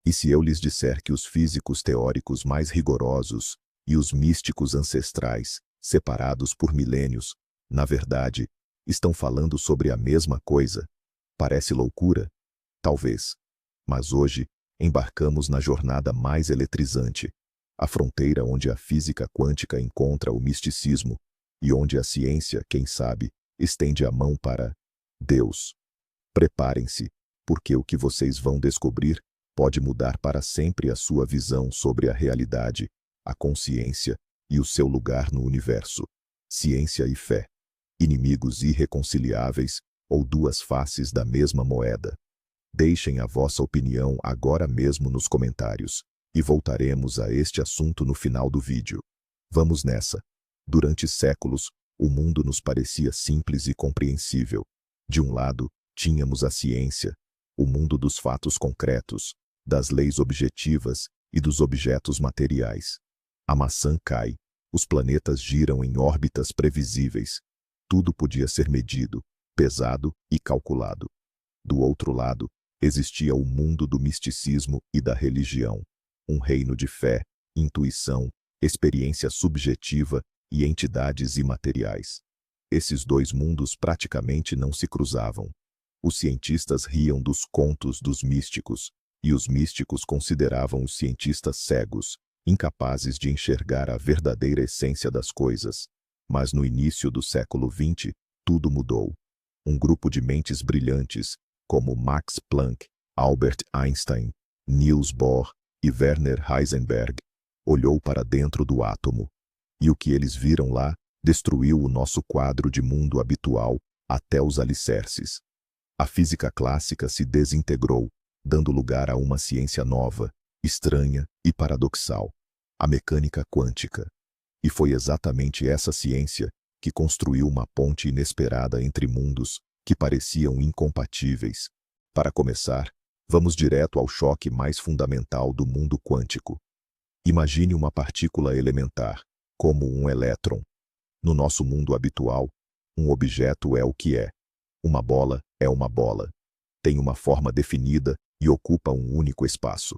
E se eu lhes disser que os físicos teóricos mais rigorosos e os místicos ancestrais, separados por milênios, na verdade, estão falando sobre a mesma coisa? Parece loucura? Talvez. Mas hoje, embarcamos na jornada mais eletrizante, a fronteira onde a física quântica encontra o misticismo e onde a ciência, quem sabe, estende a mão para Deus. Preparem-se, porque o que vocês vão descobrir pode mudar para sempre a sua visão sobre a realidade, a consciência e o seu lugar no universo. Ciência e fé, inimigos irreconciliáveis ou duas faces da mesma moeda? Deixem a vossa opinião agora mesmo nos comentários, e voltaremos a este assunto no final do vídeo. Vamos nessa. Durante séculos, o mundo nos parecia simples e compreensível. De um lado, tínhamos a ciência, o mundo dos fatos concretos, das leis objetivas e dos objetos materiais. A maçã cai, os planetas giram em órbitas previsíveis. Tudo podia ser medido, pesado e calculado. Do outro lado, existia o mundo do misticismo e da religião, um reino de fé, intuição, experiência subjetiva e entidades imateriais. Esses dois mundos praticamente não se cruzavam. Os cientistas riam dos contos dos místicos, e os místicos consideravam os cientistas cegos, incapazes de enxergar a verdadeira essência das coisas. Mas no início do século XX, tudo mudou. Um grupo de mentes brilhantes, como Max Planck, Albert Einstein, Niels Bohr e Werner Heisenberg, olhou para dentro do átomo. E o que eles viram lá destruiu o nosso quadro de mundo habitual até os alicerces. A física clássica se desintegrou, dando lugar a uma ciência nova, estranha e paradoxal, a mecânica quântica. E foi exatamente essa ciência que construiu uma ponte inesperada entre mundos que pareciam incompatíveis. Para começar, vamos direto ao choque mais fundamental do mundo quântico. Imagine uma partícula elementar, como um elétron. No nosso mundo habitual, um objeto é o que é. Uma bola é uma bola. Tem uma forma definida e ocupa um único espaço.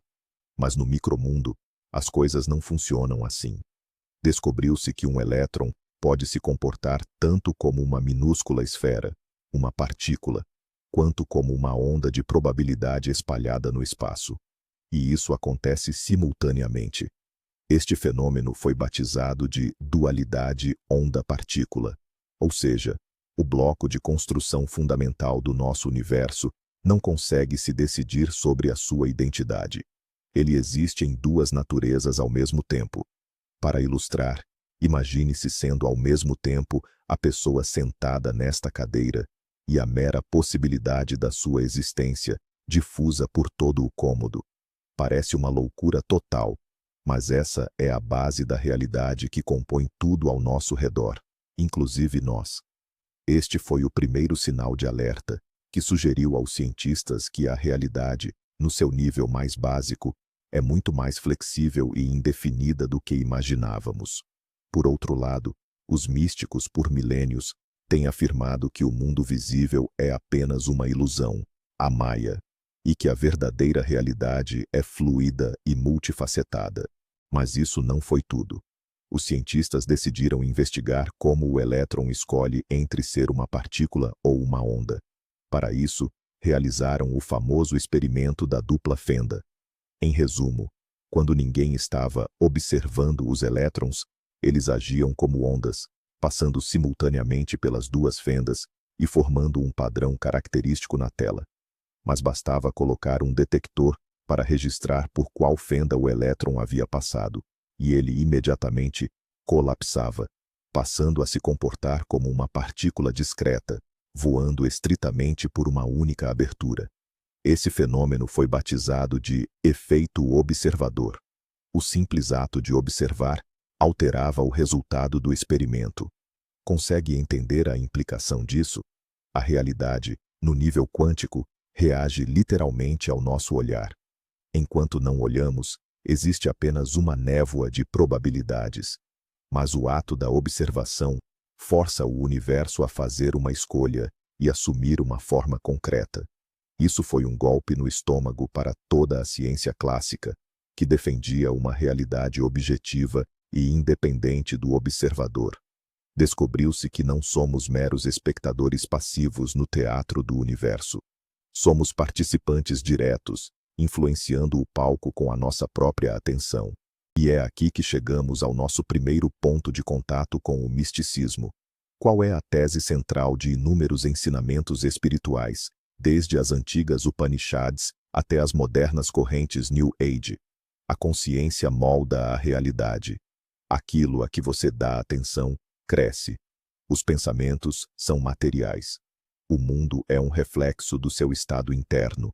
Mas no micromundo, as coisas não funcionam assim. Descobriu-se que um elétron pode se comportar tanto como uma minúscula esfera, uma partícula, quanto como uma onda de probabilidade espalhada no espaço. E isso acontece simultaneamente. Este fenômeno foi batizado de dualidade onda-partícula, ou seja, o bloco de construção fundamental do nosso universo não consegue se decidir sobre a sua identidade. Ele existe em duas naturezas ao mesmo tempo. Para ilustrar, imagine-se sendo ao mesmo tempo a pessoa sentada nesta cadeira e a mera possibilidade da sua existência difusa por todo o cômodo. Parece uma loucura total, mas essa é a base da realidade que compõe tudo ao nosso redor, inclusive nós. Este foi o primeiro sinal de alerta que sugeriu aos cientistas que a realidade, no seu nível mais básico, é muito mais flexível e indefinida do que imaginávamos. Por outro lado, os místicos por milênios têm afirmado que o mundo visível é apenas uma ilusão, a Maia, e que a verdadeira realidade é fluida e multifacetada. Mas isso não foi tudo. Os cientistas decidiram investigar como o elétron escolhe entre ser uma partícula ou uma onda. Para isso, realizaram o famoso experimento da dupla fenda. Em resumo, quando ninguém estava observando os elétrons, eles agiam como ondas, passando simultaneamente pelas duas fendas e formando um padrão característico na tela. Mas bastava colocar um detector para registrar por qual fenda o elétron havia passado, e ele imediatamente colapsava, passando a se comportar como uma partícula discreta, voando estritamente por uma única abertura. Esse fenômeno foi batizado de efeito observador. O simples ato de observar alterava o resultado do experimento. Consegue entender a implicação disso? A realidade, no nível quântico, reage literalmente ao nosso olhar. Enquanto não olhamos, existe apenas uma névoa de probabilidades. Mas o ato da observação força o universo a fazer uma escolha e assumir uma forma concreta. Isso foi um golpe no estômago para toda a ciência clássica, que defendia uma realidade objetiva e independente do observador. Descobriu-se que não somos meros espectadores passivos no teatro do universo. Somos participantes diretos, influenciando o palco com a nossa própria atenção. E é aqui que chegamos ao nosso primeiro ponto de contato com o misticismo. Qual é a tese central de inúmeros ensinamentos espirituais, desde as antigas Upanishads até as modernas correntes New Age? A consciência molda a realidade. Aquilo a que você dá atenção cresce. Os pensamentos são materiais. O mundo é um reflexo do seu estado interno.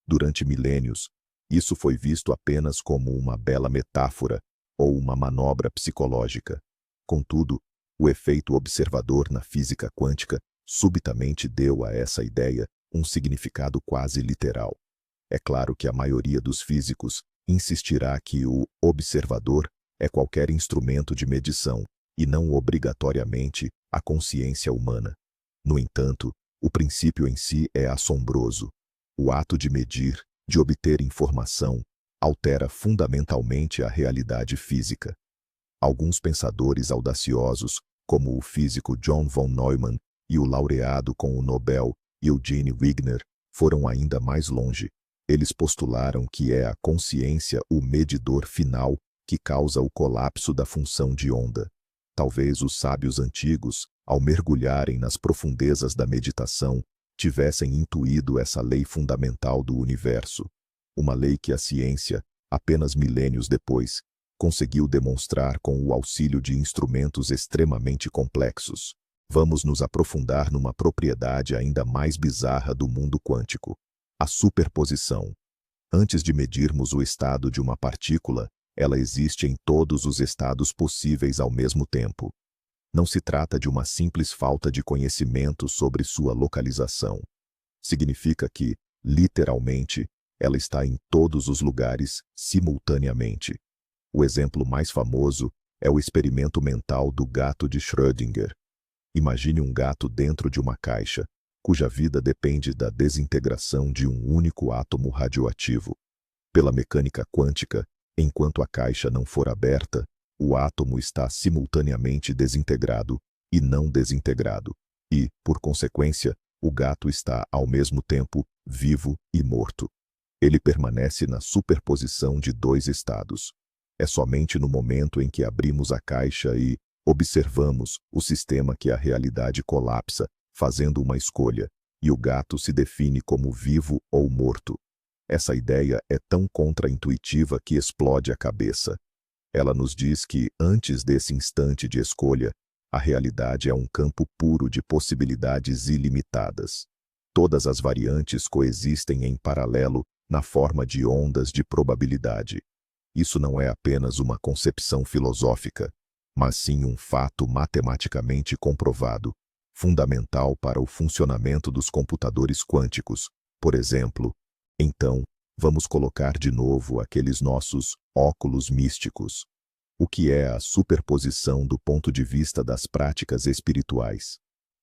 Durante milênios, isso foi visto apenas como uma bela metáfora ou uma manobra psicológica. Contudo, o efeito observador na física quântica subitamente deu a essa ideia um significado quase literal. É claro que a maioria dos físicos insistirá que o observador é qualquer instrumento de medição, e não obrigatoriamente a consciência humana. No entanto, o princípio em si é assombroso. O ato de medir, de obter informação, altera fundamentalmente a realidade física. Alguns pensadores audaciosos, como o físico John von Neumann e o laureado com o Nobel Eugene Wigner, foram ainda mais longe. Eles postularam que é a consciência o medidor final que causa o colapso da função de onda. Talvez os sábios antigos, ao mergulharem nas profundezas da meditação, tivessem intuído essa lei fundamental do universo. Uma lei que a ciência, apenas milênios depois, conseguiu demonstrar com o auxílio de instrumentos extremamente complexos. Vamos nos aprofundar numa propriedade ainda mais bizarra do mundo quântico: a superposição. Antes de medirmos o estado de uma partícula, ela existe em todos os estados possíveis ao mesmo tempo. Não se trata de uma simples falta de conhecimento sobre sua localização. Significa que, literalmente, ela está em todos os lugares, simultaneamente. O exemplo mais famoso é o experimento mental do gato de Schrödinger. Imagine um gato dentro de uma caixa, cuja vida depende da desintegração de um único átomo radioativo. Pela mecânica quântica, enquanto a caixa não for aberta, o átomo está simultaneamente desintegrado e não desintegrado, e, por consequência, o gato está, ao mesmo tempo, vivo e morto. Ele permanece na superposição de dois estados. É somente no momento em que abrimos a caixa e observamos o sistema que a realidade colapsa, fazendo uma escolha, e o gato se define como vivo ou morto. Essa ideia é tão contraintuitiva que explode a cabeça. Ela nos diz que, antes desse instante de escolha, a realidade é um campo puro de possibilidades ilimitadas. Todas as variantes coexistem em paralelo na forma de ondas de probabilidade. Isso não é apenas uma concepção filosófica, mas sim um fato matematicamente comprovado, fundamental para o funcionamento dos computadores quânticos, por exemplo. Então, vamos colocar de novo aqueles nossos óculos místicos. O que é a superposição do ponto de vista das práticas espirituais?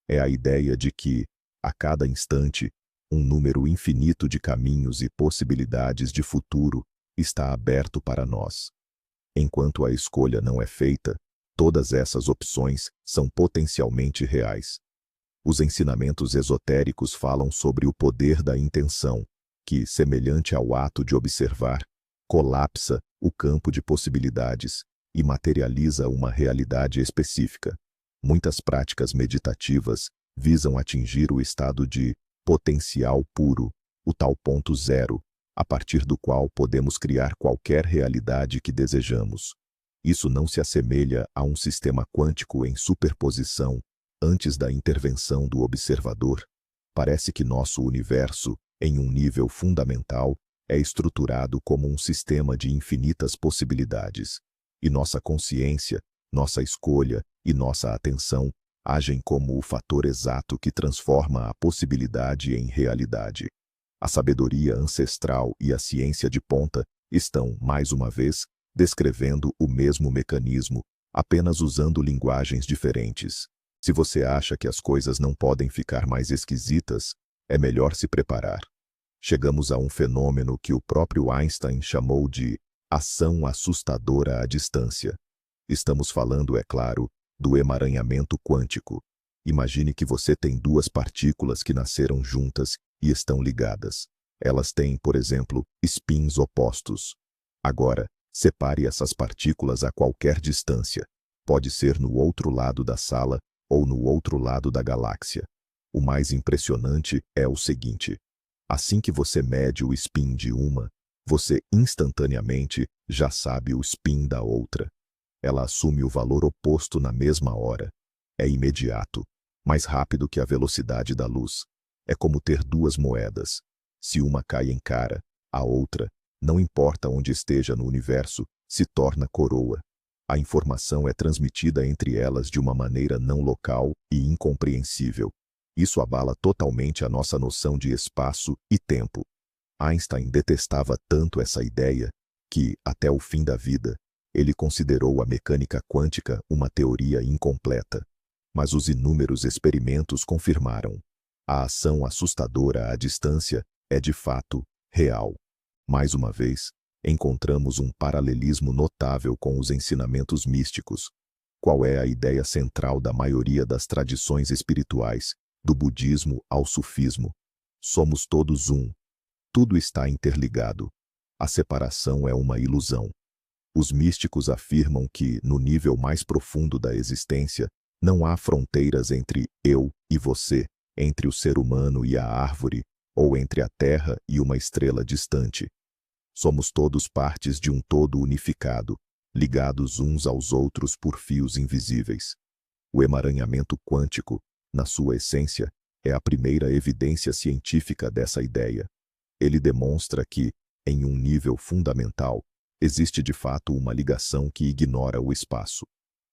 É a ideia de que, a cada instante, um número infinito de caminhos e possibilidades de futuro está aberto para nós. Enquanto a escolha não é feita, todas essas opções são potencialmente reais. Os ensinamentos esotéricos falam sobre o poder da intenção, que, semelhante ao ato de observar, colapsa o campo de possibilidades e materializa uma realidade específica. Muitas práticas meditativas visam atingir o estado de potencial puro, o tal ponto zero, a partir do qual podemos criar qualquer realidade que desejamos. Isso não se assemelha a um sistema quântico em superposição antes da intervenção do observador. Parece que nosso universo, em um nível fundamental, é estruturado como um sistema de infinitas possibilidades. E nossa consciência, nossa escolha e nossa atenção agem como o fator exato que transforma a possibilidade em realidade. A sabedoria ancestral e a ciência de ponta estão, mais uma vez, descrevendo o mesmo mecanismo, apenas usando linguagens diferentes. Se você acha que as coisas não podem ficar mais esquisitas, é melhor se preparar. chegamos a um fenômeno que o próprio Einstein chamou de ação assustadora à distância. Estamos falando, é claro, do emaranhamento quântico. Imagine que você tem duas partículas que nasceram juntas e estão ligadas. Elas têm, por exemplo, spins opostos. Agora, separe essas partículas a qualquer distância. Pode ser no outro lado da sala ou no outro lado da galáxia. O mais impressionante é o seguinte: assim que você mede o spin de uma, você instantaneamente já sabe o spin da outra. Ela assume o valor oposto na mesma hora. É imediato, mais rápido que a velocidade da luz. É como ter duas moedas. Se uma cai em cara, a outra, não importa onde esteja no universo, se torna coroa. A informação é transmitida entre elas de uma maneira não local e incompreensível. Isso abala totalmente a nossa noção de espaço e tempo. Einstein detestava tanto essa ideia que, até o fim da vida, ele considerou a mecânica quântica uma teoria incompleta. Mas os inúmeros experimentos confirmaram. A ação assustadora à distância é de fato real. Mais uma vez, encontramos um paralelismo notável com os ensinamentos místicos. Qual é a ideia central da maioria das tradições espirituais, do budismo ao sufismo? Somos todos um. Tudo está interligado. A separação é uma ilusão. Os místicos afirmam que, no nível mais profundo da existência, não há fronteiras entre eu e você, entre o ser humano e a árvore, ou entre a Terra e uma estrela distante. Somos todos partes de um todo unificado, ligados uns aos outros por fios invisíveis. O emaranhamento quântico, na sua essência, é a primeira evidência científica dessa ideia. Ele demonstra que, em um nível fundamental, existe de fato uma ligação que ignora o espaço.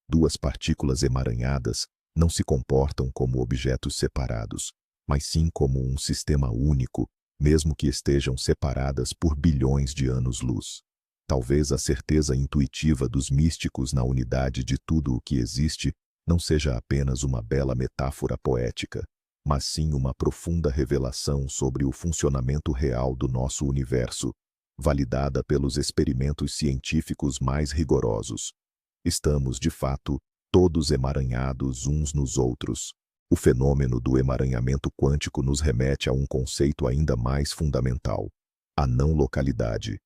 Duas partículas emaranhadas não se comportam como objetos separados, mas sim como um sistema único, mesmo que estejam separadas por bilhões de anos-luz. Talvez a certeza intuitiva dos místicos na unidade de tudo o que existe não seja apenas uma bela metáfora poética, mas sim uma profunda revelação sobre o funcionamento real do nosso universo, validada pelos experimentos científicos mais rigorosos. Estamos, de fato, todos emaranhados uns nos outros. O fenômeno do emaranhamento quântico nos remete a um conceito ainda mais fundamental: a não localidade.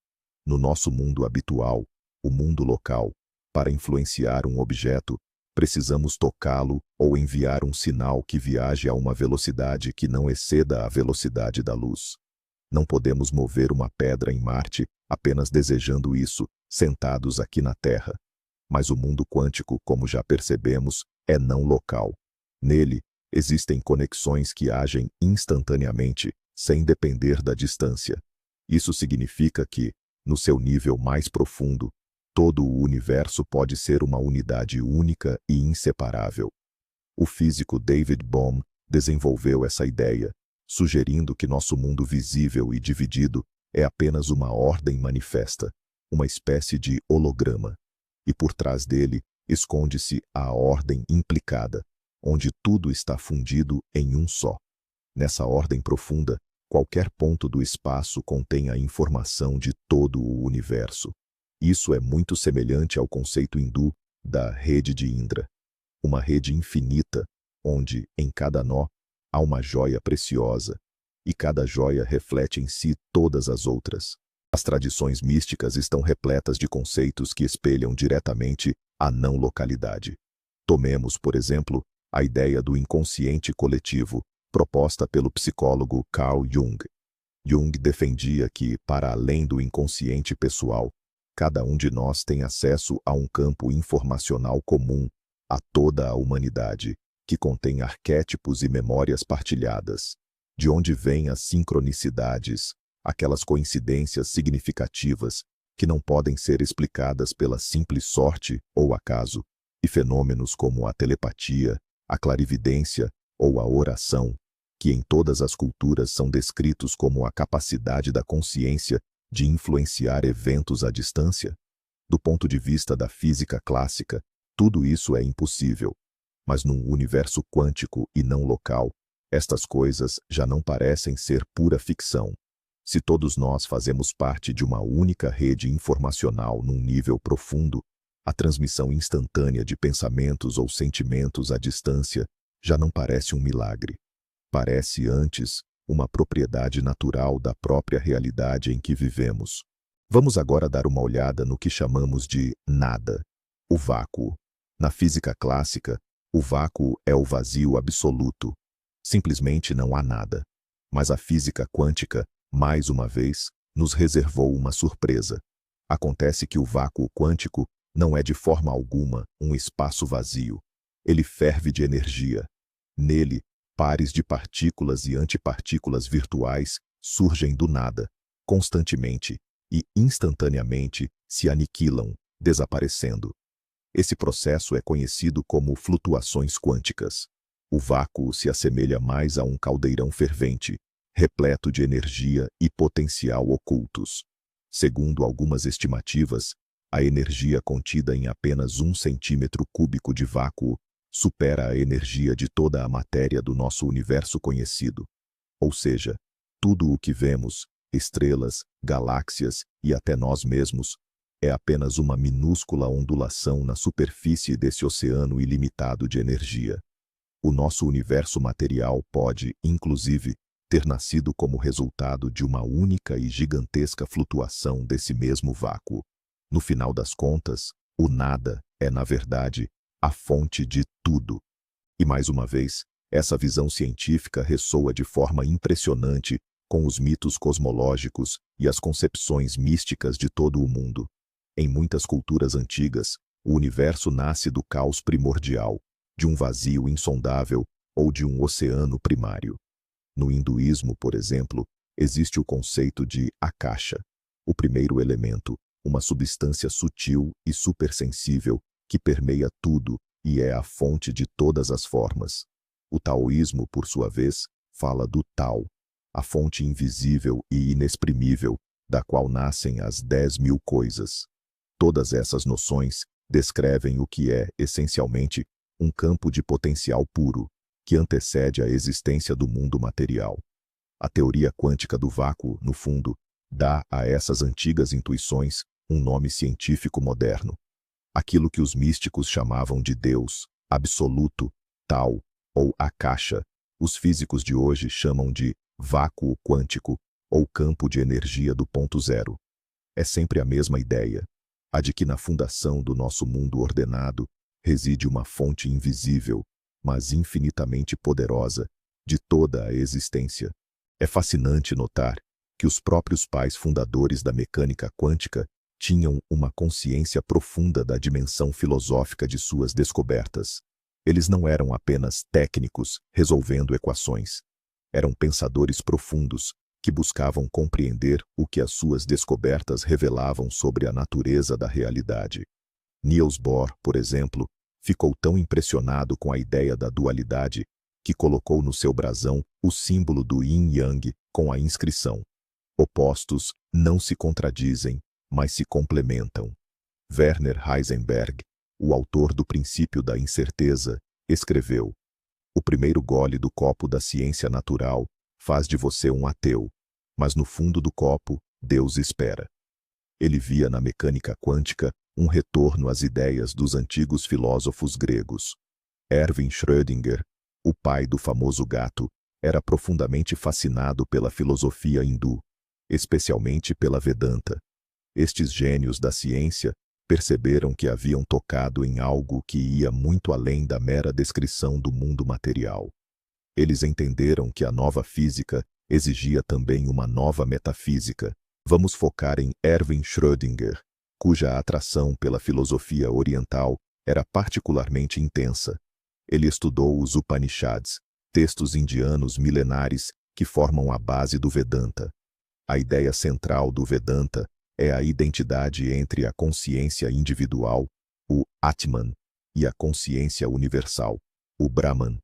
No nosso mundo habitual, o mundo local, para influenciar um objeto, precisamos tocá-lo ou enviar um sinal que viaje a uma velocidade que não exceda a velocidade da luz. Não podemos mover uma pedra em Marte apenas desejando isso, sentados aqui na Terra. Mas o mundo quântico, como já percebemos, é não local. Nele, existem conexões que agem instantaneamente, sem depender da distância. Isso significa que, no seu nível mais profundo, todo o universo pode ser uma unidade única e inseparável. O físico David Bohm desenvolveu essa ideia, sugerindo que nosso mundo visível e dividido é apenas uma ordem manifesta, uma espécie de holograma. E por trás dele esconde-se a ordem implicada, onde tudo está fundido em um só. Nessa ordem profunda, qualquer ponto do espaço contém a informação de todo o universo. Isso é muito semelhante ao conceito hindu da rede de Indra, uma rede infinita, onde, em cada nó, há uma joia preciosa, e cada joia reflete em si todas as outras. As tradições místicas estão repletas de conceitos que espelham diretamente a não localidade. Tomemos, por exemplo, a ideia do inconsciente coletivo, proposta pelo psicólogo Carl Jung. Jung defendia que, para além do inconsciente pessoal, cada um de nós tem acesso a um campo informacional comum a toda a humanidade, que contém arquétipos e memórias partilhadas, de onde vêm as sincronicidades, aquelas coincidências significativas que não podem ser explicadas pela simples sorte ou acaso, e fenômenos como a telepatia, a clarividência ou a oração, que em todas as culturas são descritos como a capacidade da consciência de influenciar eventos à distância. Do ponto de vista da física clássica, tudo isso é impossível. Mas num universo quântico e não local, estas coisas já não parecem ser pura ficção. Se todos nós fazemos parte de uma única rede informacional num nível profundo, a transmissão instantânea de pensamentos ou sentimentos à distância já não parece um milagre. Parece, antes, uma propriedade natural da própria realidade em que vivemos. Vamos agora dar uma olhada no que chamamos de nada, o vácuo. Na física clássica, o vácuo é o vazio absoluto. Simplesmente não há nada. Mas a física quântica, mais uma vez, nos reservou uma surpresa. Acontece que o vácuo quântico não é de forma alguma um espaço vazio. Ele ferve de energia. Nele, pares de partículas e antipartículas virtuais surgem do nada, constantemente e instantaneamente se aniquilam, desaparecendo. Esse processo é conhecido como flutuações quânticas. O vácuo se assemelha mais a um caldeirão fervente, repleto de energia e potencial ocultos. Segundo algumas estimativas, a energia contida em apenas 1 centímetro cúbico de vácuo supera a energia de toda a matéria do nosso universo conhecido. Ou seja, tudo o que vemos, estrelas, galáxias e até nós mesmos, é apenas uma minúscula ondulação na superfície desse oceano ilimitado de energia. O nosso universo material pode, inclusive, ter nascido como resultado de uma única e gigantesca flutuação desse mesmo vácuo. No final das contas, o nada é, na verdade, a fonte de tudo. E mais uma vez, essa visão científica ressoa de forma impressionante com os mitos cosmológicos e as concepções místicas de todo o mundo. Em muitas culturas antigas, o universo nasce do caos primordial, de um vazio insondável ou de um oceano primário. No hinduísmo, por exemplo, existe o conceito de akasha, o primeiro elemento, uma substância sutil e supersensível que permeia tudo e é a fonte de todas as formas. O taoísmo, por sua vez, fala do Tao, a fonte invisível e inexprimível, da qual nascem as 10.000 coisas. Todas essas noções descrevem o que é, essencialmente, um campo de potencial puro, que antecede a existência do mundo material. A teoria quântica do vácuo, no fundo, dá a essas antigas intuições um nome científico moderno. Aquilo que os místicos chamavam de Deus, absoluto, Tao ou Akasha, os físicos de hoje chamam de vácuo quântico ou campo de energia do ponto zero. É sempre a mesma ideia, a de que na fundação do nosso mundo ordenado reside uma fonte invisível, mas infinitamente poderosa, de toda a existência. É fascinante notar que os próprios pais fundadores da mecânica quântica tinham uma consciência profunda da dimensão filosófica de suas descobertas. Eles não eram apenas técnicos resolvendo equações. Eram pensadores profundos que buscavam compreender o que as suas descobertas revelavam sobre a natureza da realidade. Niels Bohr, por exemplo, ficou tão impressionado com a ideia da dualidade que colocou no seu brasão o símbolo do yin-yang com a inscrição: opostos não se contradizem, mas se complementam. Werner Heisenberg, o autor do Princípio da Incerteza, escreveu: o primeiro gole do copo da ciência natural faz de você um ateu, mas no fundo do copo, Deus espera. Ele via na mecânica quântica um retorno às ideias dos antigos filósofos gregos. Erwin Schrödinger, o pai do famoso gato, era profundamente fascinado pela filosofia hindu, especialmente pela Vedanta. Estes gênios da ciência perceberam que haviam tocado em algo que ia muito além da mera descrição do mundo material. Eles entenderam que a nova física exigia também uma nova metafísica. Vamos focar em Erwin Schrödinger, cuja atração pela filosofia oriental era particularmente intensa. Ele estudou os Upanishads, textos indianos milenares que formam a base do Vedanta. A ideia central do Vedanta é a identidade entre a consciência individual, o Atman, e a consciência universal, o Brahman.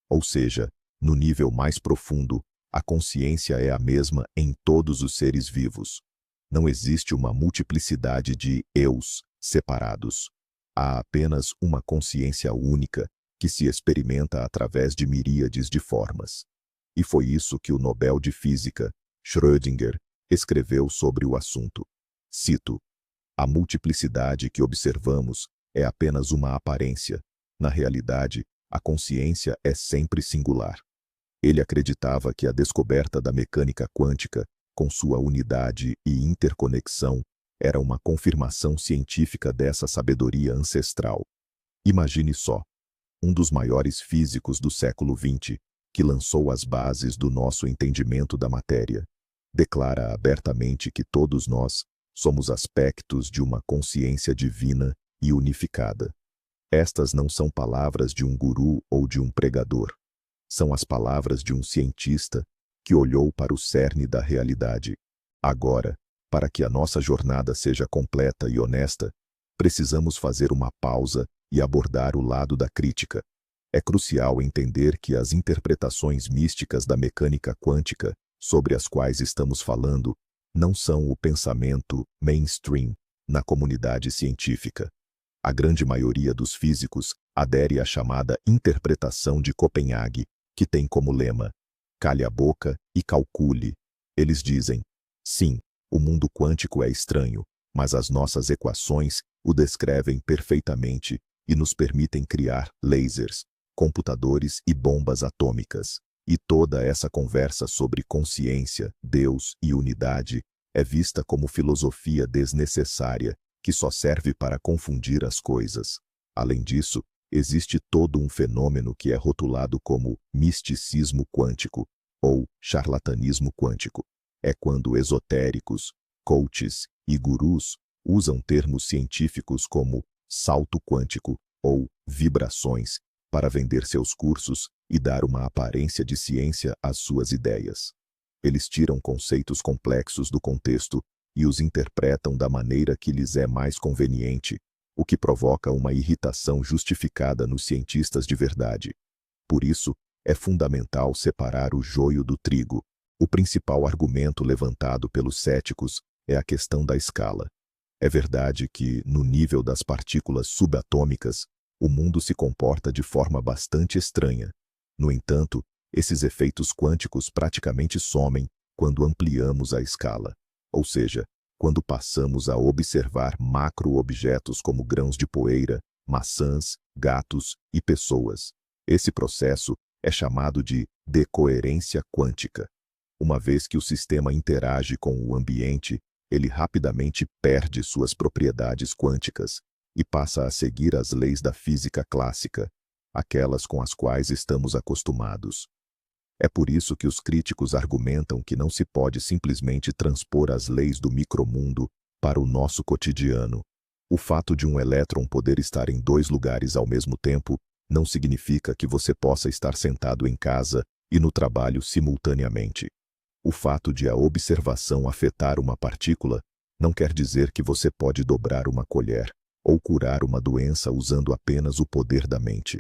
Ou seja, no nível mais profundo, a consciência é a mesma em todos os seres vivos. Não existe uma multiplicidade de eus separados. Há apenas uma consciência única que se experimenta através de miríades de formas. E foi isso que o Nobel de Física, Schrödinger, escreveu sobre o assunto. Cito: "A multiplicidade que observamos é apenas uma aparência. Na realidade, a consciência é sempre singular." Ele acreditava que a descoberta da mecânica quântica, com sua unidade e interconexão, era uma confirmação científica dessa sabedoria ancestral. Imagine só, um dos maiores físicos do século XX, que lançou as bases do nosso entendimento da matéria, declara abertamente que todos nós somos aspectos de uma consciência divina e unificada. Estas não são palavras de um guru ou de um pregador. São as palavras de um cientista que olhou para o cerne da realidade. Agora, para que a nossa jornada seja completa e honesta, precisamos fazer uma pausa e abordar o lado da crítica. É crucial entender que as interpretações místicas da mecânica quântica, sobre as quais estamos falando, não são o pensamento mainstream na comunidade científica. A grande maioria dos físicos adere à chamada interpretação de Copenhague, que tem como lema: "Cale a boca e calcule." Eles dizem: sim, o mundo quântico é estranho, mas as nossas equações o descrevem perfeitamente e nos permitem criar lasers, computadores e bombas atômicas. E toda essa conversa sobre consciência, Deus e unidade é vista como filosofia desnecessária, que só serve para confundir as coisas. Além disso, existe todo um fenômeno que é rotulado como misticismo quântico ou charlatanismo quântico. É quando esotéricos, coaches e gurus usam termos científicos como salto quântico ou vibrações para vender seus cursos e dar uma aparência de ciência às suas ideias. Eles tiram conceitos complexos do contexto e os interpretam da maneira que lhes é mais conveniente, o que provoca uma irritação justificada nos cientistas de verdade. Por isso, é fundamental separar o joio do trigo. O principal argumento levantado pelos céticos é a questão da escala. É verdade que, no nível das partículas subatômicas, o mundo se comporta de forma bastante estranha. No entanto, esses efeitos quânticos praticamente somem quando ampliamos a escala. Ou seja, quando passamos a observar macro-objetos como grãos de poeira, maçãs, gatos e pessoas. Esse processo é chamado de decoerência quântica. Uma vez que o sistema interage com o ambiente, ele rapidamente perde suas propriedades quânticas e passa a seguir as leis da física clássica, aquelas com as quais estamos acostumados. É por isso que os críticos argumentam que não se pode simplesmente transpor as leis do micromundo para o nosso cotidiano. O fato de um elétron poder estar em dois lugares ao mesmo tempo não significa que você possa estar sentado em casa e no trabalho simultaneamente. O fato de a observação afetar uma partícula não quer dizer que você pode dobrar uma colher ou curar uma doença usando apenas o poder da mente.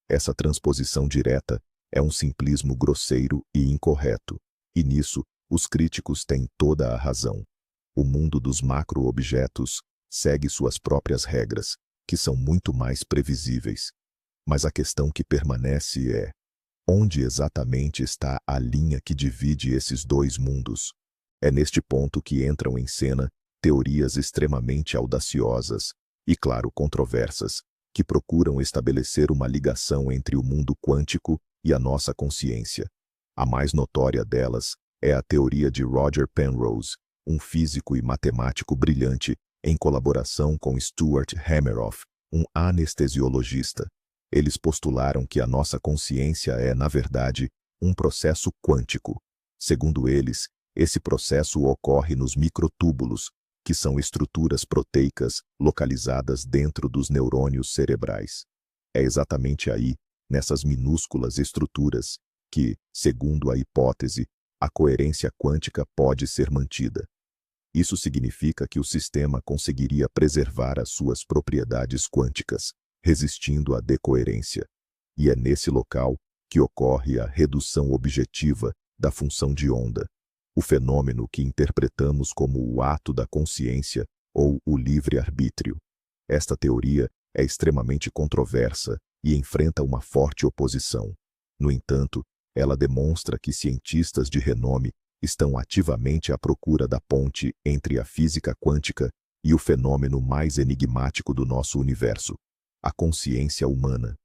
Essa transposição direta é um simplismo grosseiro e incorreto, e nisso os críticos têm toda a razão. O mundo dos macro-objetos segue suas próprias regras, que são muito mais previsíveis. Mas a questão que permanece é: onde exatamente está a linha que divide esses dois mundos? É neste ponto que entram em cena teorias extremamente audaciosas e, claro, controversas, que procuram estabelecer uma ligação entre o mundo quântico e a nossa consciência. A mais notória delas é a teoria de Roger Penrose, um físico e matemático brilhante, em colaboração com Stuart Hameroff, um anestesiologista. Eles postularam que a nossa consciência é, na verdade, um processo quântico. Segundo eles, esse processo ocorre nos microtúbulos, que são estruturas proteicas localizadas dentro dos neurônios cerebrais. É exatamente aí, nessas minúsculas estruturas, que, segundo a hipótese, a coerência quântica pode ser mantida. Isso significa que o sistema conseguiria preservar as suas propriedades quânticas, resistindo à decoerência. E é nesse local que ocorre a redução objetiva da função de onda, o fenômeno que interpretamos como o ato da consciência ou o livre-arbítrio. Esta teoria é extremamente controversa e enfrenta uma forte oposição. No entanto, ela demonstra que cientistas de renome estão ativamente à procura da ponte entre a física quântica e o fenômeno mais enigmático do nosso universo, a consciência humana.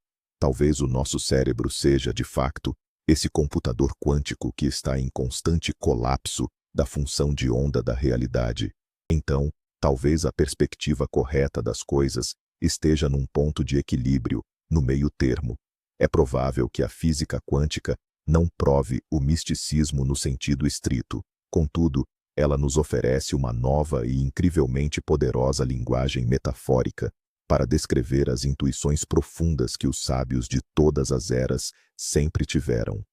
Talvez o nosso cérebro seja, de facto, esse computador quântico que está em constante colapso da função de onda da realidade. Então, talvez a perspectiva correta das coisas esteja num ponto de equilíbrio, no meio termo. É provável que a física quântica não prove o misticismo no sentido estrito. Contudo, ela nos oferece uma nova e incrivelmente poderosa linguagem metafórica para descrever as intuições profundas que os sábios de todas as eras sempre tiveram.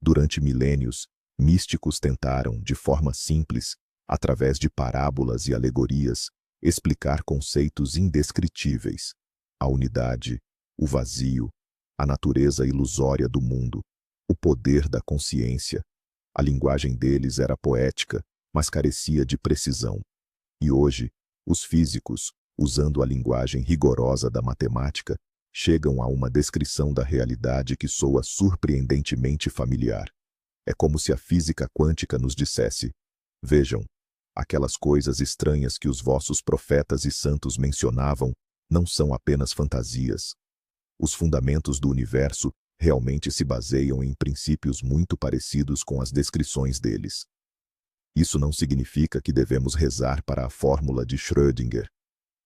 Durante milênios, místicos tentaram, de forma simples, através de parábolas e alegorias, explicar conceitos indescritíveis: a unidade, o vazio, a natureza ilusória do mundo, o poder da consciência. A linguagem deles era poética, mas carecia de precisão. E hoje, os físicos, usando a linguagem rigorosa da matemática, chegam a uma descrição da realidade que soa surpreendentemente familiar. É como se a física quântica nos dissesse: vejam, aquelas coisas estranhas que os vossos profetas e santos mencionavam não são apenas fantasias. Os fundamentos do universo realmente se baseiam em princípios muito parecidos com as descrições deles. Isso não significa que devemos rezar para a fórmula de Schrödinger,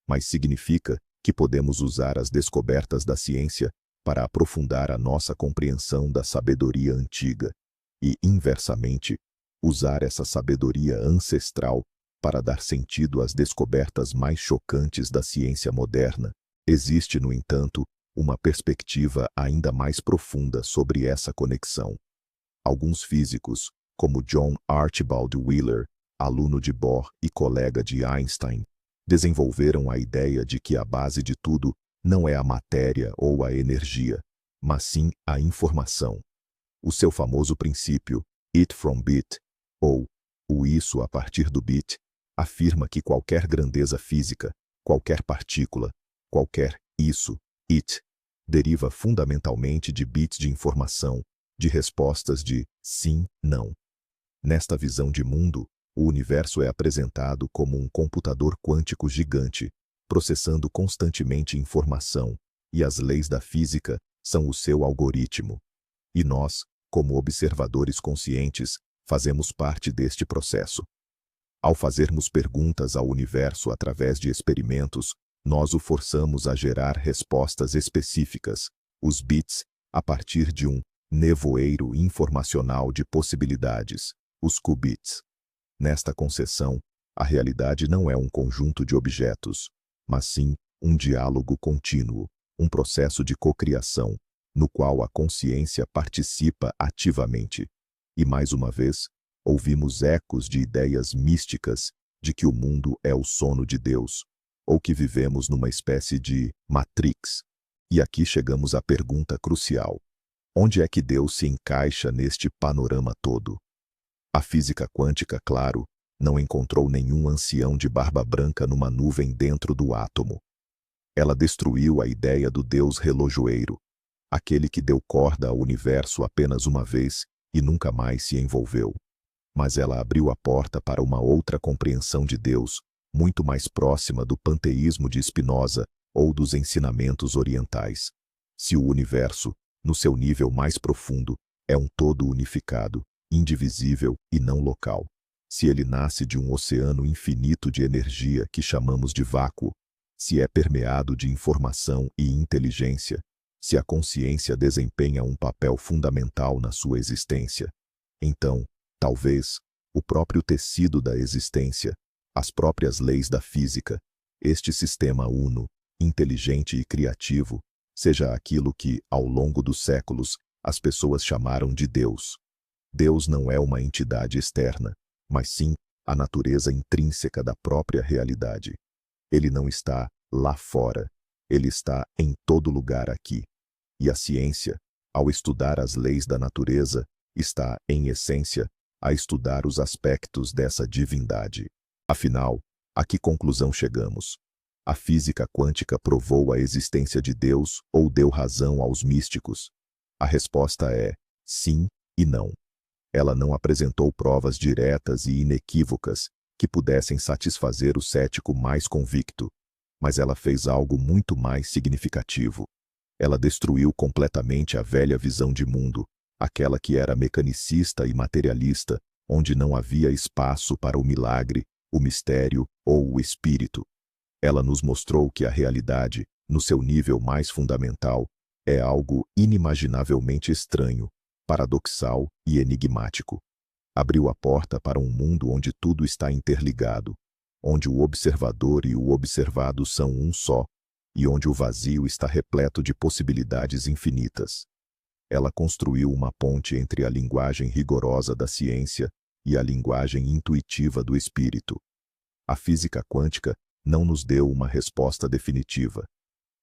mas significa que podemos usar as descobertas da ciência para aprofundar a nossa compreensão da sabedoria antiga e, inversamente, usar essa sabedoria ancestral para dar sentido às descobertas mais chocantes da ciência moderna. Existe, no entanto, uma perspectiva ainda mais profunda sobre essa conexão. Alguns físicos, como John Archibald Wheeler, aluno de Bohr e colega de Einstein, desenvolveram a ideia de que a base de tudo não é a matéria ou a energia, mas sim a informação. O seu famoso princípio, it from bit, ou o isso a partir do bit, afirma que qualquer grandeza física, qualquer partícula, qualquer isso, it, deriva fundamentalmente de bits de informação, de respostas de sim, não. Nesta visão de mundo, o universo é apresentado como um computador quântico gigante, processando constantemente informação, e as leis da física são o seu algoritmo. E nós, como observadores conscientes, fazemos parte deste processo. Ao fazermos perguntas ao universo através de experimentos, nós o forçamos a gerar respostas específicas, os bits, a partir de um nevoeiro informacional de possibilidades, os qubits. Nesta conceção, a realidade não é um conjunto de objetos, mas sim um diálogo contínuo, um processo de cocriação, no qual a consciência participa ativamente. E mais uma vez, ouvimos ecos de ideias místicas de que o mundo é o sono de Deus, ou que vivemos numa espécie de Matrix. E aqui chegamos à pergunta crucial: onde é que Deus se encaixa neste panorama todo? A física quântica, claro, não encontrou nenhum ancião de barba branca numa nuvem dentro do átomo. Ela destruiu a ideia do Deus relojoeiro, aquele que deu corda ao universo apenas uma vez e nunca mais se envolveu. Mas ela abriu a porta para uma outra compreensão de Deus, muito mais próxima do panteísmo de Spinoza ou dos ensinamentos orientais. Se o universo, no seu nível mais profundo, é um todo unificado, indivisível e não local, se ele nasce de um oceano infinito de energia que chamamos de vácuo, se é permeado de informação e inteligência, se a consciência desempenha um papel fundamental na sua existência, então, talvez, o próprio tecido da existência, as próprias leis da física, este sistema uno, inteligente e criativo, seja aquilo que, ao longo dos séculos, as pessoas chamaram de Deus. Deus não é uma entidade externa, mas sim a natureza intrínseca da própria realidade. Ele não está lá fora, ele está em todo lugar aqui. E a ciência, ao estudar as leis da natureza, está, em essência, a estudar os aspectos dessa divindade. Afinal, a que conclusão chegamos? A física quântica provou a existência de Deus ou deu razão aos místicos? A resposta é sim e não. Ela não apresentou provas diretas e inequívocas que pudessem satisfazer o cético mais convicto, mas ela fez algo muito mais significativo. Ela destruiu completamente a velha visão de mundo, aquela que era mecanicista e materialista, onde não havia espaço para o milagre, o mistério ou o espírito. Ela nos mostrou que a realidade, no seu nível mais fundamental, é algo inimaginavelmente estranho, paradoxal e enigmático. Abriu a porta para um mundo onde tudo está interligado, onde o observador e o observado são um só, e onde o vazio está repleto de possibilidades infinitas. Ela construiu uma ponte entre a linguagem rigorosa da ciência e a linguagem intuitiva do espírito. A física quântica não nos deu uma resposta definitiva,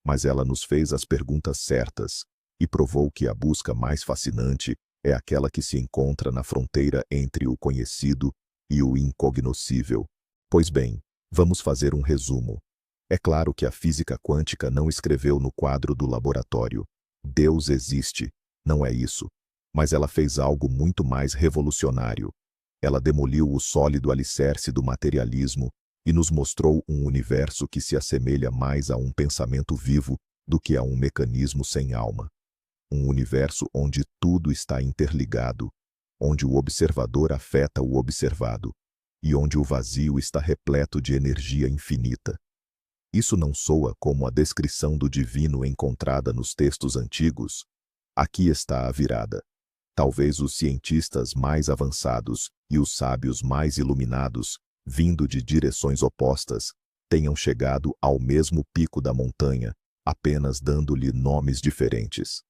mas ela nos fez as perguntas certas e provou que a busca mais fascinante é aquela que se encontra na fronteira entre o conhecido e o incognoscível. Pois bem, vamos fazer um resumo. É claro que a física quântica não escreveu no quadro do laboratório: Deus existe, não é isso. Mas ela fez algo muito mais revolucionário. Ela demoliu o sólido alicerce do materialismo e nos mostrou um universo que se assemelha mais a um pensamento vivo do que a um mecanismo sem alma. Um universo onde tudo está interligado, onde o observador afeta o observado, e onde o vazio está repleto de energia infinita. Isso não soa como a descrição do divino encontrada nos textos antigos? Aqui está a virada. Talvez os cientistas mais avançados e os sábios mais iluminados, vindo de direções opostas, tenham chegado ao mesmo pico da montanha, apenas dando-lhe nomes diferentes.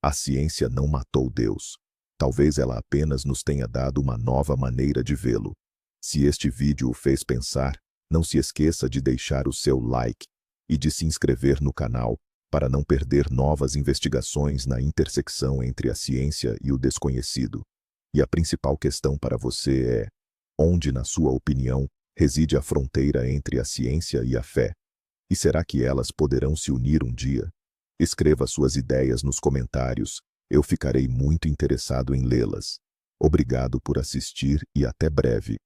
A ciência não matou Deus. Talvez ela apenas nos tenha dado uma nova maneira de vê-lo. Se este vídeo o fez pensar, não se esqueça de deixar o seu like e de se inscrever no canal para não perder novas investigações na intersecção entre a ciência e o desconhecido. E a principal questão para você é: onde, na sua opinião, reside a fronteira entre a ciência e a fé? E será que elas poderão se unir um dia? Escreva suas ideias nos comentários, eu ficarei muito interessado em lê-las. Obrigado por assistir e até breve.